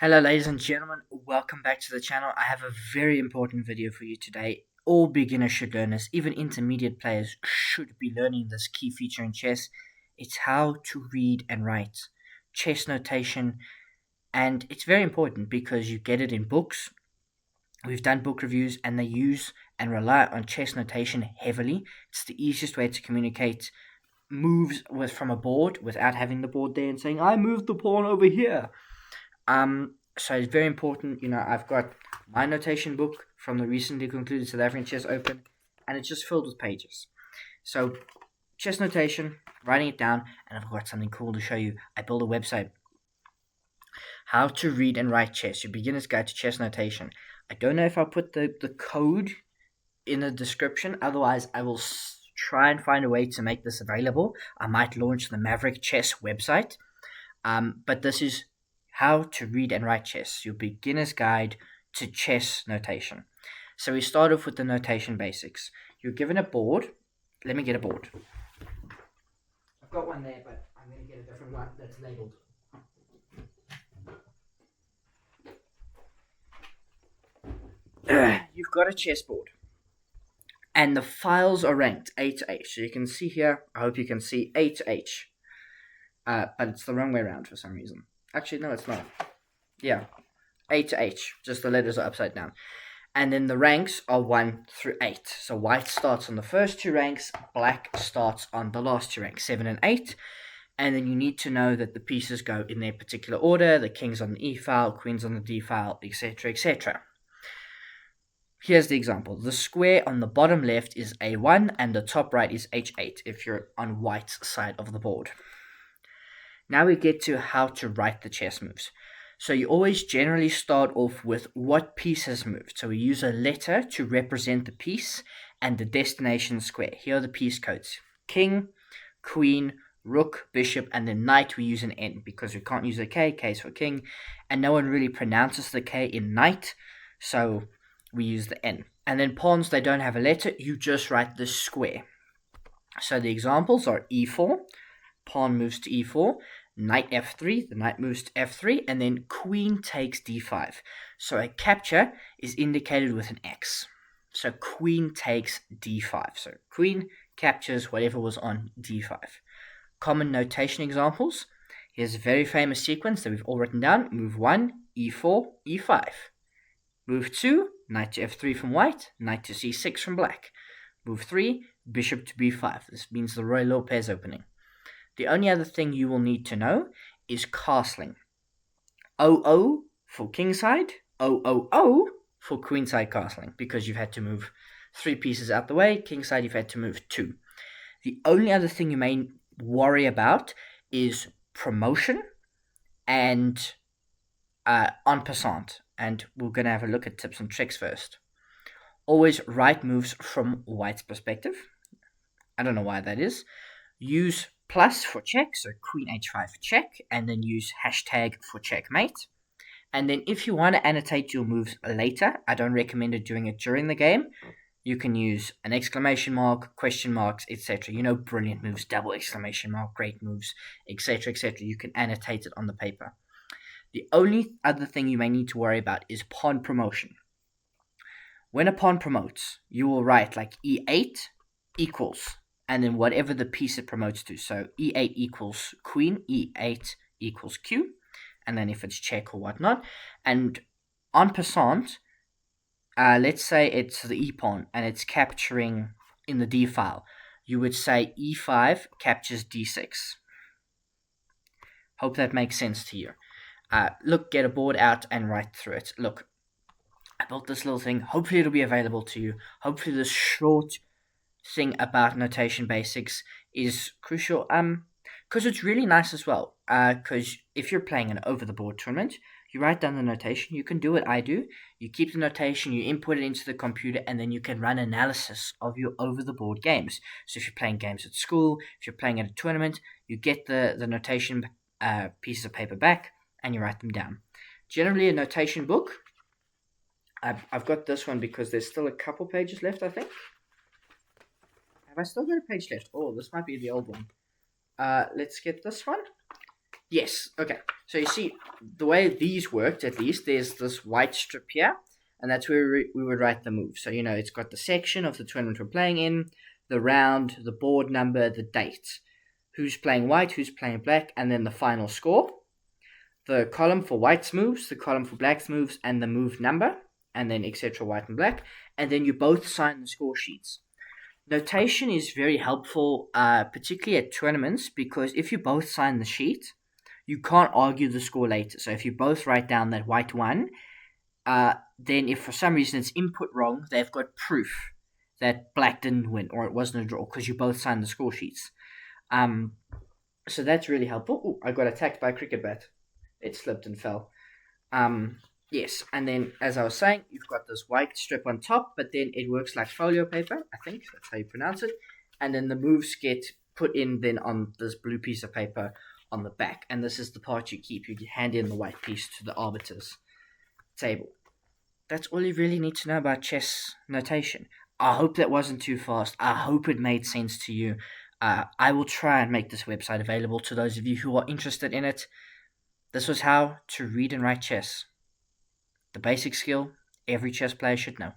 Hello ladies and gentlemen, welcome back to the channel. I have a very important video for you today. All beginners should learn this, even intermediate players should be learning this key feature in chess. It's how to read and write chess notation, and it's very important because you get it in books. We've done book reviews and they use and rely on chess notation heavily. It's the easiest way to communicate moves from a board without having the board there and saying, I moved the pawn over here. So it's very important. I've got my notation book from the recently concluded South African Chess Open, and it's just filled with pages. So, chess notation, writing it down, and I've got something cool to show you. I built a website. How to read and write chess, your beginner's guide to chess notation. I don't know if I'll put the code in the description, otherwise I will try and find a way to make this available. I might launch the Maverick chess website. But this is how to read and write chess, your beginner's guide to chess notation. So we start off with the notation basics. You're given a board. Let me get a board. I've got one there, but I'm going to get a different one that's labeled. You've got a chessboard. And the files are ranked A to H. So you can see here, I hope you can see A to H. But it's the wrong way around for some reason. Actually, no, it's not. Yeah, A to H, just the letters are upside down. And then the ranks are 1 through 8. So white starts on the first two ranks, black starts on the last two ranks, 7 and 8. And then you need to know that the pieces go in their particular order, the king's on the E file, queen's on the D file, etc., etc. Here's the example. The square on the bottom left is A1 and the top right is H8 if you're on white's side of the board. Now we get to how to write the chess moves. So you always generally start off with what piece has moved. So we use a letter to represent the piece and the destination square. Here are the piece codes. King, queen, rook, bishop, and then knight we use an N because we can't use a K. K is for king. And no one really pronounces the K in knight, so we use the N. And then pawns, they don't have a letter. You just write the square. So the examples are E4, pawn moves to E4, knight F3, the knight moves to F3, and then queen takes D5. So a capture is indicated with an X. So queen takes D5. So queen captures whatever was on D5. Common notation examples. Here's a very famous sequence that we've all written down. Move 1, E4, E5. Move 2, knight to F3 from white, knight to C6 from black. Move 3, bishop to B5. This means the Roy Lopez opening. The only other thing you will need to know is castling. OO for kingside, OOO for queenside castling, because you've had to move 3 pieces out the way. Kingside, you've had to move 2. The only other thing you may worry about is promotion and en passant. And we're going to have a look at tips and tricks first. Always write moves from white's perspective. I don't know why that is. Use plus for check, so queen h5 check, and then use hashtag for checkmate. And then if you want to annotate your moves later, I don't recommend doing it during the game. You can use an exclamation mark, question marks, etc. Brilliant moves, double exclamation mark, great moves, etc., etc. You can annotate it on the paper. The only other thing you may need to worry about is pawn promotion. When a pawn promotes, you will write like E8 equals, and then whatever the piece it promotes to. So E8 equals queen, E8 equals Q, and then if it's check or whatnot. And en passant, let's say it's the E pawn and it's capturing in the D file. You would say E5 captures D6. Hope that makes sense to you. Look, get a board out and write through it. Look, I built this little thing. Hopefully it'll be available to you. Hopefully this short thing about notation basics is crucial. Because it's really nice as well. Because if you're playing an over-the-board tournament, you write down the notation. You can do what I do. You keep the notation, you input it into the computer, and then you can run analysis of your over-the-board games. So if you're playing games at school, if you're playing at a tournament, you get the notation pieces of paper back, and you write them down. Generally, a notation book. I've got this one because there's still a couple pages left, I think. Have I still got a page left? Oh, this might be the old one. Let's get this one. Yes, okay. So you see, the way these worked, at least, there's this white strip here, and that's where we would write the move. So, it's got the section of the tournament we're playing in, the round, the board number, the date, who's playing white, who's playing black, and then the final score. The column for white's moves, the column for black's moves, and the move number, and then etc. white and black, and then you both sign the score sheets. Notation is very helpful, particularly at tournaments, because if you both sign the sheet, you can't argue the score later. So if you both write down that white won, then if for some reason it's input wrong, they've got proof that black didn't win or it wasn't a draw because you both signed the score sheets. So that's really helpful. Oh, I got attacked by a cricket bat. It slipped and fell. Yes, and then as I was saying, you've got this white strip on top, but then it works like folio paper, I think that's how you pronounce it. And then the moves get put in then on this blue piece of paper on the back. And this is the part you keep. You hand in the white piece to the arbiter's table. That's all you really need to know about chess notation. I hope that wasn't too fast. I hope it made sense to you. I will try and make this website available to those of you who are interested in it. This was how to read and write chess. The basic skill every chess player should know.